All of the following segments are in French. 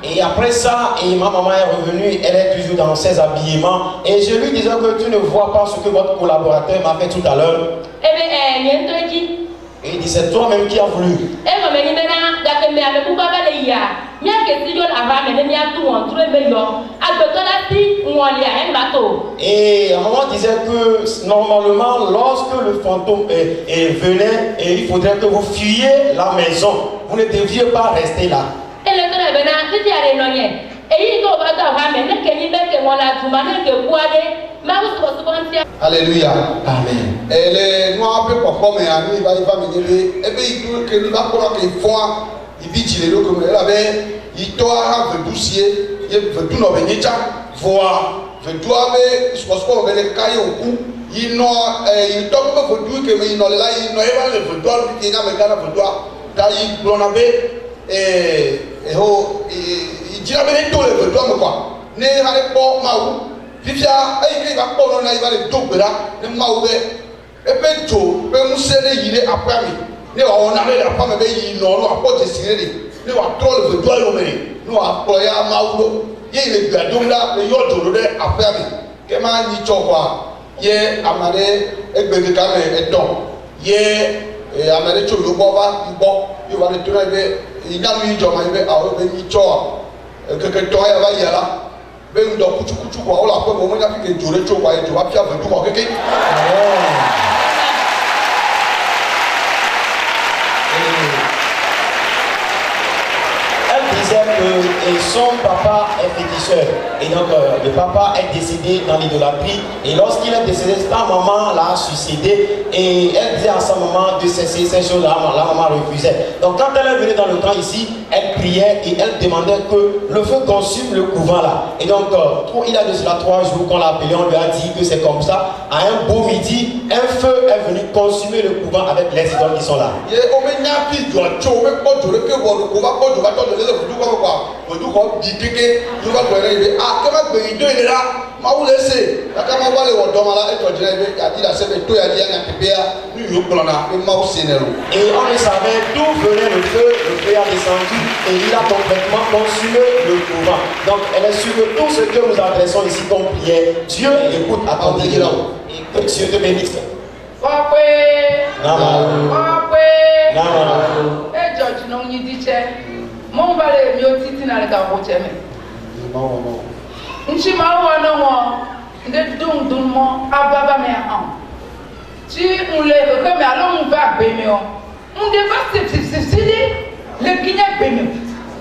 Et après ça, et ma maman est revenue, elle est toujours dans ses habillements. Et je lui disais que tu ne vois pas ce que votre collaborateur m'a fait tout à l'heure. Et il dit, c'est toi-même qui as voulu. Et à un moment, il disait que normalement, lorsque le fantôme venait, et il faudrait que vous fuyiez la maison. Vous ne deviez pas rester là. Alléluia. Amen. Elle est noire, peu pour mais il va me dire, et bien il va prendre qu'il faut, il dit le comme elle avait, il doit un dossier, il veut tout nous venir, voir, veut tout avoir, je pense qu'on va les cailler au cou, il n'a, il tombe pas pour tout que mais il n'a là, il n'a pas le veut doigt, il n'a pas le veut doigt, car il l'on avait, il dit avec tout le veut doigt, mais quoi, n'est pas maou. Fifia, il va pas il va le double là, le mauvais. Et puis tout, on sait il est après nous. Nous on a la femme avec il non, nous pas de signer. Nous a trop le doigt le nous a ployé à maou. Il est bien donc là, le yodo le après nous. Comment ni choquoi? Yé amaré et bébé quand et donc. Yé amaré tout le boba, il va le tourner. Il n'a mis dans ma vie à eux ni choix. Que toi va y aller. Ben do kuchu kwa ola pe mo nya fi ke jore cho kwa e jo wa pia vedu ko keke. Elle disait que son papa est féticheur. Et donc le papa est décédé dans l'idolâtrie. Et lorsqu'il est décédé, sa maman l'a suicidé. Et elle disait à sa maman de cesser ces choses-là. La maman refusait. Donc quand elle est venue dans le camp ici, elle priait et elle demandait que le feu consume le couvent là. Et donc il a de cela 3 jours qu'on l'a appelé, on lui a dit que c'est comme ça. À un beau midi, un feu est venu consumer le couvent avec les idoles qui sont là. Et on ne savait d'où venait le feu a descendu et il a complètement consumé le couvent. Donc elle est sûre que tout ce que nous adressons ici comme prière, Dieu écoute attentivement. Et que Dieu te bénisse. on devait se suicider. Le Guinée béni.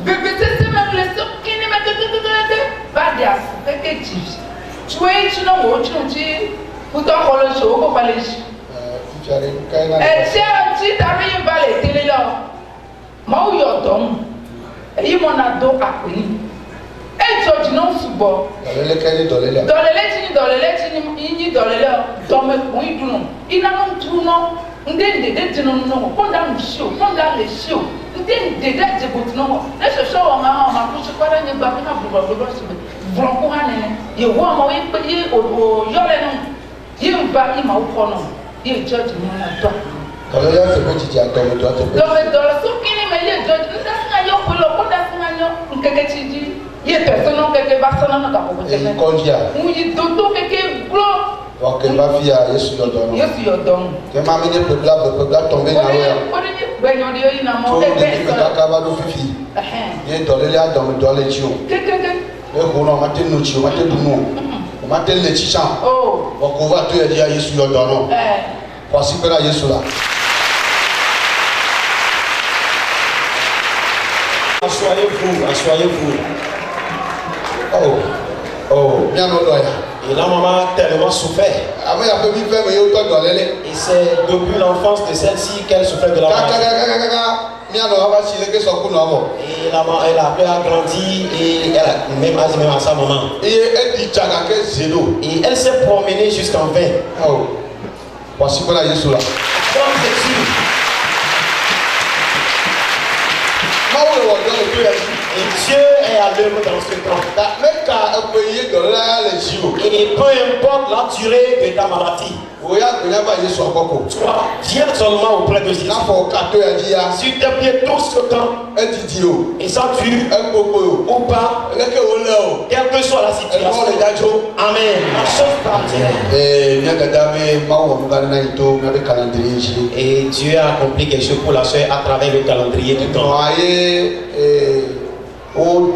Bébé, c'est même le son qui ne m'a pas dire que tu es tu n'as autre chose. Pour t'en faire le show, pour parler. Et tiens, tu t'arrives à les télé là. Moi, il y a donc. Et il m'en a dos à payer. Et tu dis non, c'est bon. Dans les lettres, dans le oui, tout non. Il n'a pas tout non. On dit des non, pendant le show, pendant les shows. On dit des non. Laisse show, on a couché pas dans les bacs, on a blanc, il voit moi, il au Yolenon. Il va, il m'a au non. Il judge mon toi. Dans le yard, c'est petit, dans le son qui est meilleur, judge, nous avons un peu le on quelque chose. Il y a personne qui va s'en aller dans le condia. On dit d'autres qui gros. Donc, il va faire Yesu Yodon. Yesu Yodon. Que m'a mis le peuple tomber dans l'air. Ben, on dit, il n'a pas de fifi. Il est dans les liens dans les tuyaux. Le gouvernement m'a dit nous tuyaux, m'a dit nous. M'a dit les chichans. Oh. Donc, on va te dire Yesu Yodon. Voici que là, Yesu là. Assoyez-vous. Oh, bien au doigt. Et la maman a tellement souffert. Et c'est depuis l'enfance de celle-ci qu'elle souffrait de la maladie. Et elle a grandi et elle a même à sa maman. Et elle s'est promenée jusqu'en vain. Oh, voici pour la Yesu là. Comme Jésus. Et Dieu est à l'œuvre dans ce temps. Et peu importe la durée de ta maladie. Toi, viens seulement auprès de Jésus. Sur tes pieds tout ce temps. Et sans tu ou pas, quelle que soit la situation. Amen. Sauf par Dieu. Et Dieu a accompli quelque chose pour la soeur à travers le calendrier du temps. Et on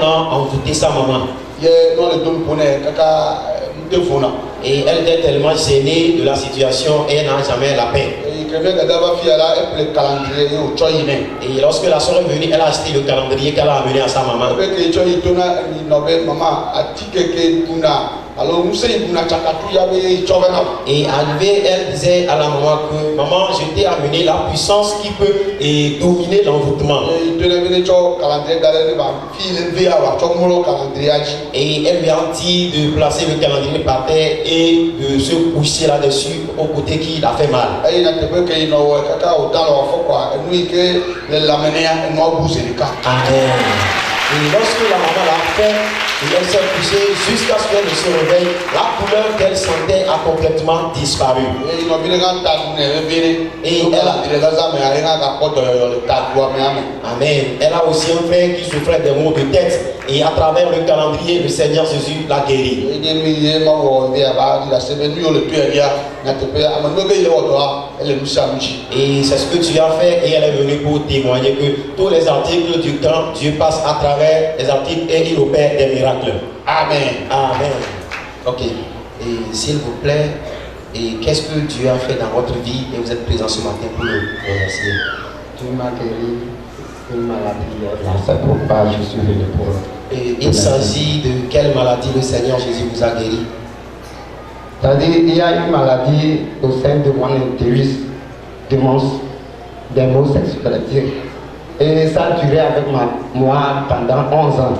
a envoûté sa maman. Et elle était tellement gênée de la situation et elle n'a jamais la paix. Et lorsque la soeur est venue, elle a acheté le calendrier qu'elle a amené à sa maman. Et arrivé, elle disait à la maman que maman, je t'ai amené la puissance qui peut dominer l'envoûtement. Et elle lui a dit de placer le calendrier par terre et de se coucher là-dessus au côté qui l'a fait mal. Amen. Et lorsque la maman l'a fait, et elle s'est couchée jusqu'à ce qu'elle ne se réveille, la couleur qu'elle sentait a complètement disparu. Et Amen. Elle a aussi un frère qui souffrait des maux de tête. Et à travers le calendrier, le Seigneur Jésus l'a guéri. Et c'est ce que tu as fait et elle est venue pour témoigner que tous les articles du temps, Dieu passe à travers les articles et il opère des miracles. Amen. Amen. Ok. Et s'il vous plaît, et qu'est-ce que Dieu a fait dans votre vie et vous êtes présent ce matin pour le remercier? Dieu m'a guéri une maladie, c'est pourquoi je suis venu pour. Et il s'agit de quelle maladie le Seigneur Jésus vous a guéri? C'est-à-dire, il y a une maladie au sein de mon utérus, des maux sexuels. Et ça a duré avec moi pendant 11 ans.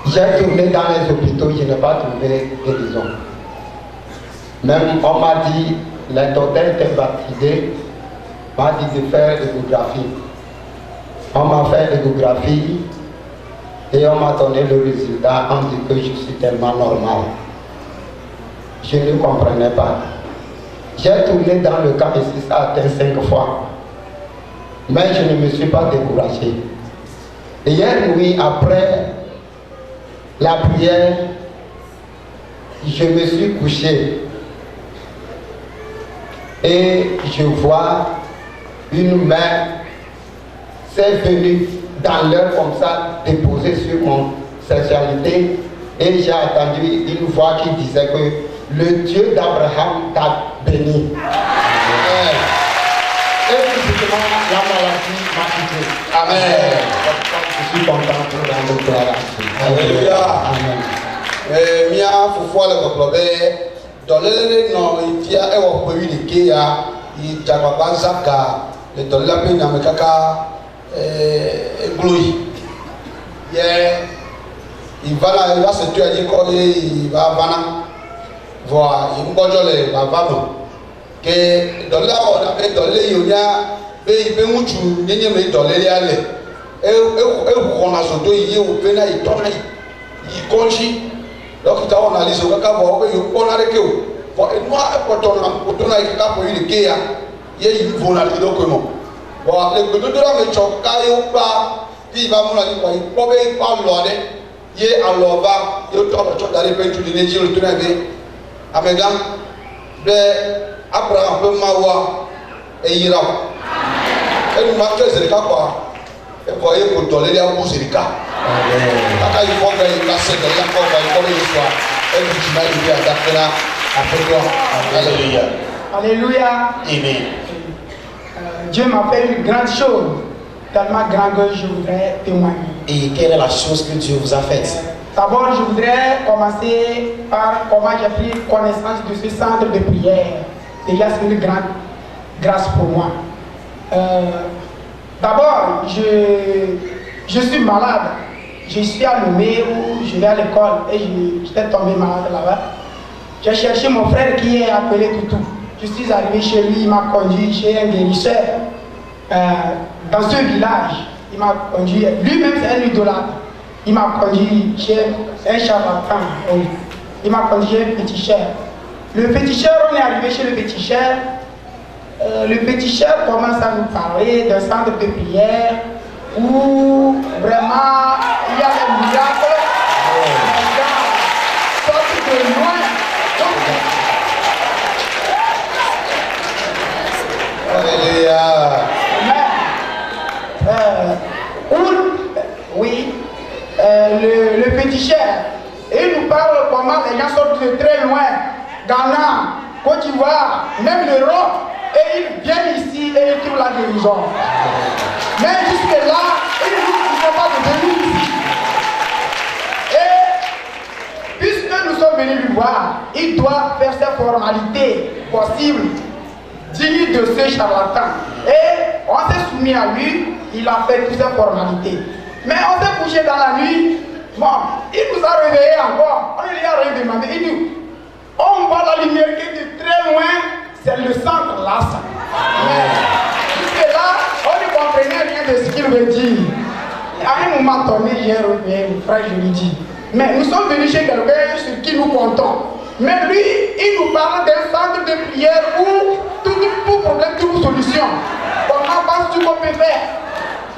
J'ai tourné dans les hôpitaux, je n'ai pas trouvé guérison. Même on m'a dit, les docteurs étaient fatigués, m'a dit de faire l'échographie. On m'a fait l'échographie et on m'a donné le résultat. On dit que je suis tellement normal. Je ne comprenais pas. J'ai tourné dans le camp ici, ça a atteint 5 fois. Mais je ne me suis pas découragé. Et hier nuit, après la prière, je me suis couché. Et je vois une main s'est venue dans l'heure comme ça, déposer sur mon sexualité. Et j'ai entendu une voix qui disait que le Dieu d'Abraham t'a béni. Et physiquement, la maladie m'a quitté. Amen. Je suis content pour la déclaration. Alléluia. Amen. Mia fufua le koklobe dolele no itia ewo pewi dike ya I jagba zaka le dolela pe nyame kaka gloi ye ivana va se tu aji ko ye va vana voa imbojo le va vano ke dolela o na pe dolele yonya be mutu nyenye me dolele ale e kona so do ye o pe na itona I konji dókítà wọn náà lè sọ kankan bọ̀ ọ́ pé yóò kọ́ náà rékè o bọ̀ inú àpọ̀tọ̀ náà kíkà pọ̀ yìí ké ya yé yìí fún náà lè lóko mọ̀ bọ̀ lẹ́gbẹ̀dọ́dọ́ náà mi tsọ̀ ká yóò gba bí ìbá múna ní kọ́ yìí kpọ́ bẹ́ẹ̀ kpọ́ alọ́ dẹ́ yé alọ́ va yóò tọ́ ọ̀tọ̀ darí pé tu di ne dzi olùtọ́ náà bẹ́ amẹ́gá bẹ́ Abraham pé má wa eyira o ẹnu ma tẹ́ zèrè ká kọ́ ẹ̀kọ́ yẹ kò tọ̀ lé abú zèrè ká. Kaka il faut que il passe de la forme comme il soit. Et tu m'as dit à Dakar après toi. Alléluia. Alléluia. Amen. Dieu m'a fait une grande chose, tellement grande que je voudrais témoigner. Et quelle est la chose que Dieu vous a faite? D'abord, je voudrais commencer par comment j'ai pris connaissance de ce centre de prière. Déjà, c'est une grande grâce pour moi. D'abord, je suis malade. Je suis à Lomé où je vais à l'école et j'étais tombé malade là-bas. J'ai cherché mon frère qui est appelé Toutou. Je suis arrivé chez lui, il m'a conduit chez un guérisseur. Dans ce village, il m'a conduit. Lui-même, c'est un idolâtre. Il m'a conduit chez un charlatan. Oui. Il m'a conduit chez le petit cher. Le petit cher, on est arrivé chez le petit cher. Le petit cher commence à nous parler d'un centre de prière où vraiment il y a des miracles. Les gens sortent de loin. Alléluia. Oui, le petit cher. Et il nous parle comment les gens sortent de très loin. Ghana, Côte d'Ivoire, même l'Europe. Et ils viennent ici et ils trouvent la guérison. Mais jusque-là, ils ne sont pas venus ici. Et puisque nous sommes venus lui voir, il doit faire ses formalités possibles, dignes de ce charlatan. Et on s'est soumis à lui, il a fait toutes ses formalités. Mais on s'est couché dans la nuit. Bon, il nous a réveillés encore. On ne lui a rien demandé. Il dit, on voit la lumière qui est de très loin. C'est le centre là, ça. Mais jusque-là, on ne comprenait rien de ce qu'il veut dire. À un moment donné, j'ai réveillé mon frère, je lui dis, mais nous sommes venus chez quelqu'un sur qui nous comptons. Mais lui, il nous parle d'un centre de prière où tout problème, toute solution. Comment penses-tu qu'on peut faire?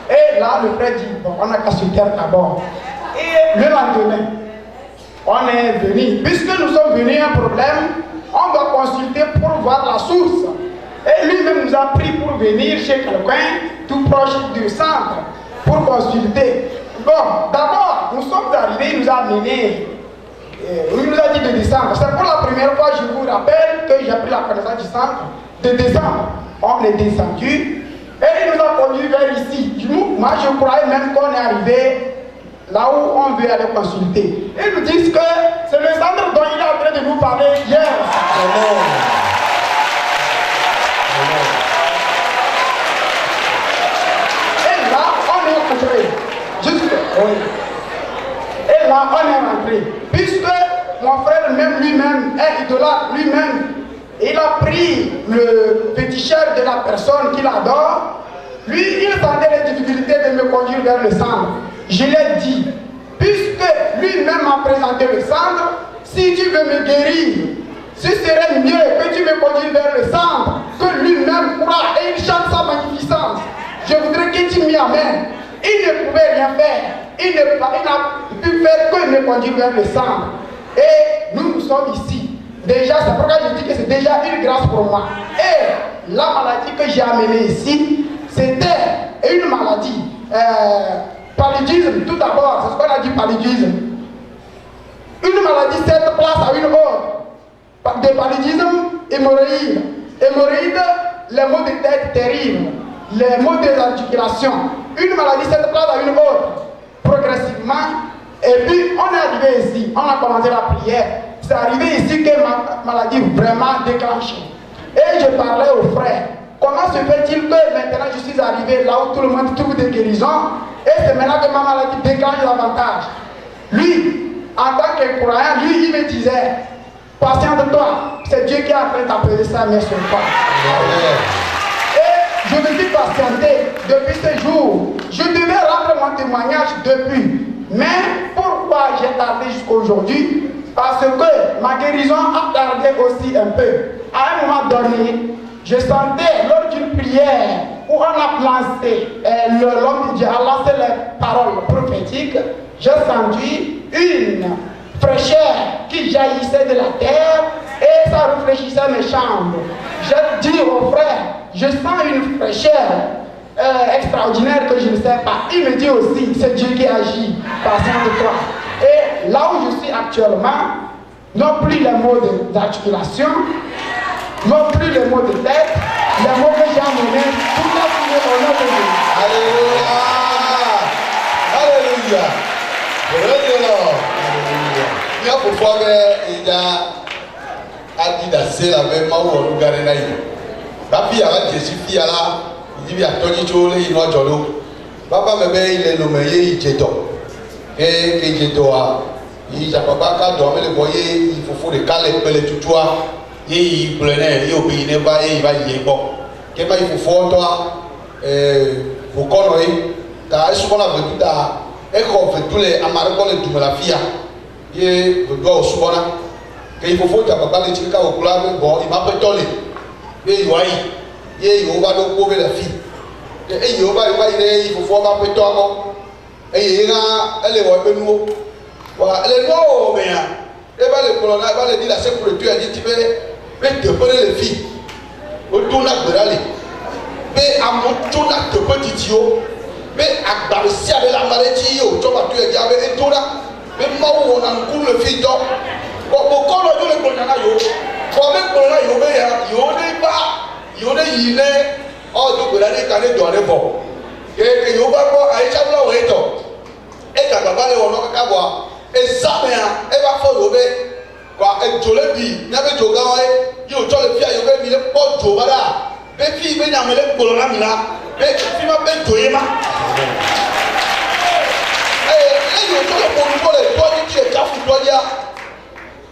Et là, le frère dit, bon, on n'a qu'à se taire d'abord. Et le lendemain, on est venu. Puisque nous sommes venus à un problème, on doit consulter pour voir la source. Et lui-même nous a pris pour venir chez quelqu'un tout proche du centre pour consulter. Bon, d'abord, nous sommes arrivés, il nous a amenés. Il nous a dit de descendre. C'est pour la première fois, je vous rappelle, que j'ai pris la connaissance du centre, de descendre. On est descendu et il nous a conduit vers ici. Moi, je croyais même qu'on est arrivé là où on veut aller consulter. Ils nous disent que c'est le centre dont il est en train de nous parler hier. Et là, on est rentré. Et là, on est rentré. Puisque mon frère, même lui-même, est idolâtre, lui-même, il a pris le petit cher de la personne qu'il adore. Lui, il sentait les difficultés de me conduire vers le centre. Je l'ai dit, puisque lui-même m'a présenté le centre, si tu veux me guérir, ce serait mieux que tu me conduises vers le centre, que lui-même croit et il chante sa magnificence. Je voudrais que tu m'y amènes. Il ne pouvait rien faire. Il n'a pu faire que me conduire vers le centre. Et nous sommes ici. Déjà, c'est pourquoi je dis que c'est déjà une grâce pour moi. Et la maladie que j'ai amenée ici, c'était une maladie. Paludisme, tout d'abord, c'est ce qu'on a dit, paludisme. Une maladie cède place à une autre. De paludisme, hémorroïde. Hémorroïde, les maux de tête terribles, les maux des articulations. Une maladie cède place à une autre. Progressivement, et puis on est arrivé ici, on a commencé la prière. C'est arrivé ici que ma maladie vraiment déclenchée. Et je parlais aux frères. Comment se fait-il que maintenant je suis arrivé là où tout le monde trouve des guérisons et c'est maintenant que ma maladie déclenche davantage? Lui, en tant que croyant, lui, il me disait, patiente-toi, c'est Dieu qui est en train d'appeler sa mère sur toi. Et je me suis patienté depuis ce jour. Je devais rendre mon témoignage depuis. Mais pourquoi j'ai tardé jusqu'à aujourd'hui? Parce que ma guérison a tardé aussi un peu. À un moment donné, je sentais lors d'une prière où on a lancé, l'homme de Dieu a lancé les paroles prophétiques, j'ai senti une fraîcheur qui jaillissait de la terre et ça rafraîchissait mes chambres. J'ai dit au frère, je sens une fraîcheur extraordinaire que je ne sais pas. Il me dit aussi, c'est Dieu qui agit, patiente-toi. Et là où je suis actuellement, non plus les maux d'articulation, non plus les maux de tête, les maux que j'ai amenés, tout là pour au nom de Dieu. Alléluia. Alléluia. Alléluia. Il y a pourquoi il y a dit d'assez la même main où on gagne là. La fille a dit si là, il dit à Tony Chole, il n'a pas de papa me il est nommé il jeto. Et que jeto a, il a papa quand dormait le voyer, il faut le caler le tutoir. Il prenait, il obéissait pas et il va y aller. Bon, qu'est-ce qu'il faut faire toi? Pour connaître, car ce qu'on a vu là, exɔ vedu le ame aɖe gbɔ le dume le afi ya ye vedua wòsubɔna ke yi fofo dzagbagba le tsi kaka wòkpla be bɔ yi ma ƒetɔ le be yewoayi ye yewo va ɖo kpo be le fi eye yewo va yi ɖe yi fofoa ƒe aƒetɔa gbɔ eye yi hã ele wɔ eƒe nuwo wa ele nuwo wɔ mea eva le kplɔ na eva le ɖi le ase kplɔ etu ya dzi be teƒe ɖe le fi wodo na gbe ɖa le be amewo tso na teƒe didiwo be agbalẽ sia ɖe le ame ɖe dzi o tsɔ va to ya dzi be edo ɖa be mawu wɔna ŋku le fi dɔ bɔbɔkɔ lɔ dzo le gblɔ nya na yewo bɔ be gblɔ na yewo be yewo ne va yewo ne yi ne ɔdo gbe ɖa ne ka ne dɔ aɖe bɔ ke yewo va gbɔ ayitsabla wɔ etɔ ega gbagba le wɔ nɔ kaka bɔa ezamea eva fɔ yewo be wa edzo le bi miabe dzo gãwo ye yi wotsɔ le fia yewo be mi le kpɔ dzo ba ɖa be fi be nyame le gblɔ na mi la be fi ma be dzo ye ma eye eyi wotsɔ le ƒonugbɔ le tɔ dzi le kafu tɔ dzia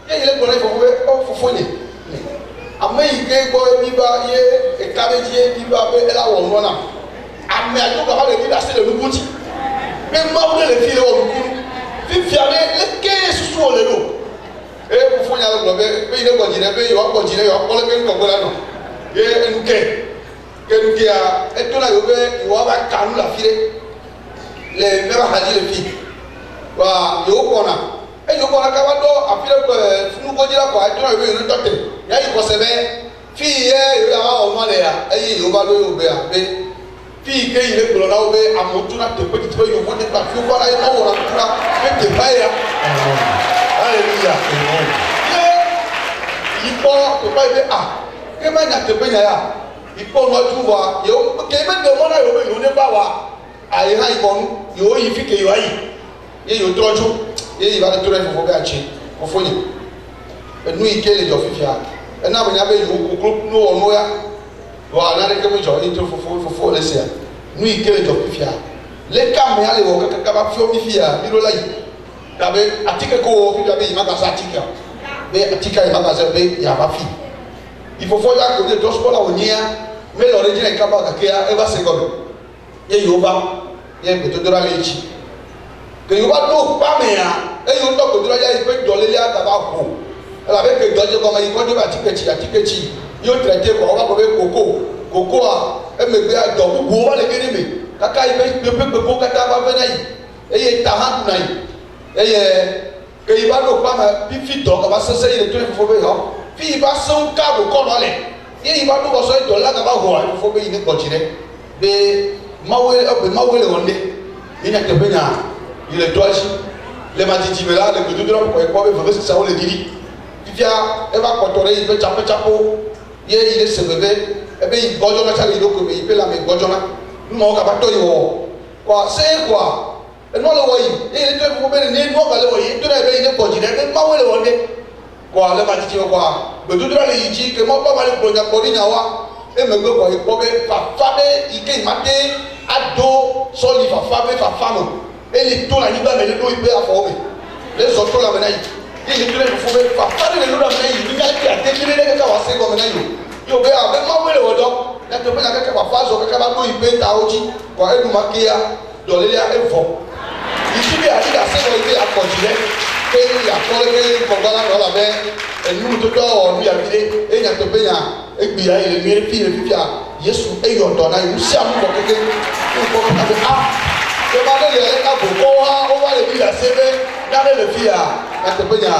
ye yi le gblɔ na fofo be ɔ fofo nye ame yi ke gbɔ mi ba ye eka be dzi ye mi ba be ela wɔ nua nam ame adzo gaba le mi ɖe asi le nuku dzi be mawu ne le fi le wɔ nuku fifia be leke susu wo le ɖo eye fofo nya le gblɔ be yi ne gbɔ dzi ɖe be yewoa gbɔ dzi ɖe yewoa kpɔ leke ŋgɔgbe la nɔ ye enuke ke nukea eto na yewo be yewoa va ka nu le afi ɖe le miabe axadzi le fi wa yewo kpɔna eye yewo kpɔna kaba ɖo afi ɖe nugodzi la kɔa eto na yewo be yewo ne tɔ te ya yi kɔsɛ be fi ye yewo ya va wɔ nua le ya eye yewo va ɖo yewo be ya be fi ke yi le gblɔ na wo be amewo to na teƒe didi be yewo ne kpa fi wo kɔna ye ma wɔna tu na be teƒe ya hallelujah ye yi kpɔ teƒe yi be a ke ma nya teƒe nya ya yi kpɔ nua tu vɔa yewo ke be de mɔ na yewo be yewo ne va wa ayi hã yi kpɔ nu yewo yi fi ke yewoa yi ye yewo trɔ tso ye yi va le to ɖe fofo be atsi fofo nye enu yi ke le dzɔ fifia ena be nya be yewo koklo no wɔ no ya wa nane ke me dzɔ yi to fofo le sia nu yi ke le dzɔ fifia leke amea le wɔ kaka va fiɔ mi fia mi ɖo la yi dabe atike ko wɔ fifia be yi ma gase atikea be atikea yi ma gase be yava fi yi fofo ya ko de dɔsubɔla wònyia me lɔ ɖe dzi ne kaba gakea eva se gɔme ye yewo va ye gbedodoɖa le etsi ke yewo va ɖo kpamea eye wotɔ gbedodoɖa ya yi ƒe dɔlélia gaba ʋu elabe ke dɔdze gɔme yi kɔdzo be atiketsi yewo traité kɔ wova gblɔ be kokoa emegbea dɔ bubuwo va le ge ɖe me kaka yi be kpekpekpewo katã va ve na yi eye ta hã ɖuna yi eye ke yi va ɖo kpame fifi dɔ gaba sese yi le to ne fofo be yɔ fi yi va seŋ ka wòkɔ nɔ le ye yi va ɖo wɔsɔ ye dɔléla gaba ʋua fofo be yi ne gbɔ dzi ɖe be mawoe le wɔn ɖe yi nya teƒe nya yi le toa dzi le madidi me la le gbedodoɖa kɔ ekpɔ be veve sisawo le ɖiɖi fifia eva kpɔtɔ ɖe yi ƒe tsapetsapewo ye yi le se veve ebe yi gbɔdzɔna tsa le yi ɖokui me yi ƒe lãme gbɔdzɔna numawo kaba tɔ yi wɔ kɔa se kɔa enua le wɔ yi eye le to eƒe be ne nua ga le wɔ yi to na be yi ne gbɔ dzi ɖe be mawoe le wɔn ɖe kɔa le madidi me kɔa gbedodoɖa le yi dzi ke mɔ kpɔ ma le gblɔ nyakpɔɖinyawoa emegbe kɔ yi kpɔ be fafa ɖe yi ke yi ma te ado sɔli fafa be fafa me eli to le anyigba me le ɖo yi ƒe afɔwo me le zɔ to la me na yi ye le to ɖe fofo be fafa ɖe le ɖo la me na yi mi ka te ate fi ɖe kaka wɔ ase gɔme na yi o be abe mawoe le wɔ dɔ ya teƒe nya kaka fafa zɔ kaka va ɖo yi ƒe tawo dzi kɔ enuma kea dɔlélia evɔ yi si be ali ase wɔ yi be akɔ dzi ɖe ke yakɔ le ke kɔgba la nɔ la be enu toto wɔ nu ya fi ɖe eye nya teƒe nya egbia yi le mi fi le fifia yesu eyɔ dɔ na yi nu sia nu bɔ keke ekpɔ kaka be a eba ne le eka bokɔwo hã wova le fi ase be nane le fia nya teƒe nya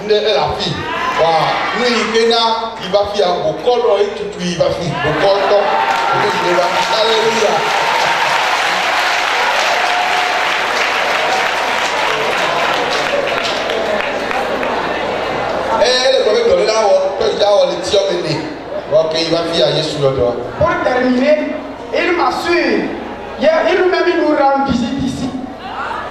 ne ele afi wa nu yi ke na yi va fia bokɔ dɔ etutu yi va fi bokɔ tɔ ne yi le va aleluya. ele gblɔ be dɔléla wɔ tɔyita wɔ le tiɔ me ne wa ke yi va fia yesu lɔ dɔ. Pour terminer, il m'assure, il lui-même nous rend visite ici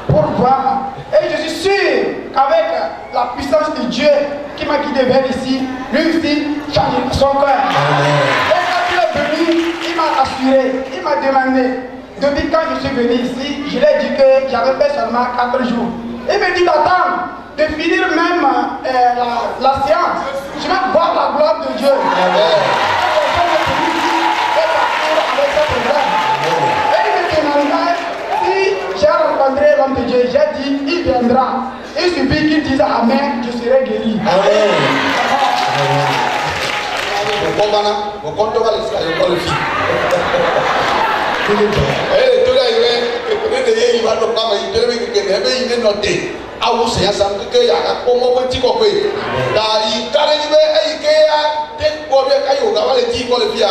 pour voir. Et je suis sûr qu'avec la puissance de Dieu qui m'a guidé vers ici, lui aussi change son cœur. Et quand il est venu, il m'a assuré, il m'a demandé, depuis quand je suis venu ici, je lui ai dit que j'avais fait seulement 4 jours. Il me dit d'attendre, de finir même la séance. Je vais voir la gloire de Dieu. Et il me demandait si j'ai rencontré l'homme de Dieu viendra, il suffit qu'il dise Amen, je serai guéri. Amen. Mon compte va laisser à l'école fille. Eh, tout là, il va nous parler, il va noter. Ah, vous savez, ça me dit qu'il y a un petit copain. Là, il a dit qu'il y a des problèmes qui ont été dit pour les filles.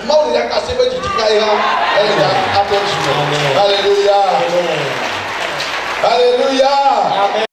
Moi, on a cassé le petit caïra. Alléluia. Alléluia. Alléluia.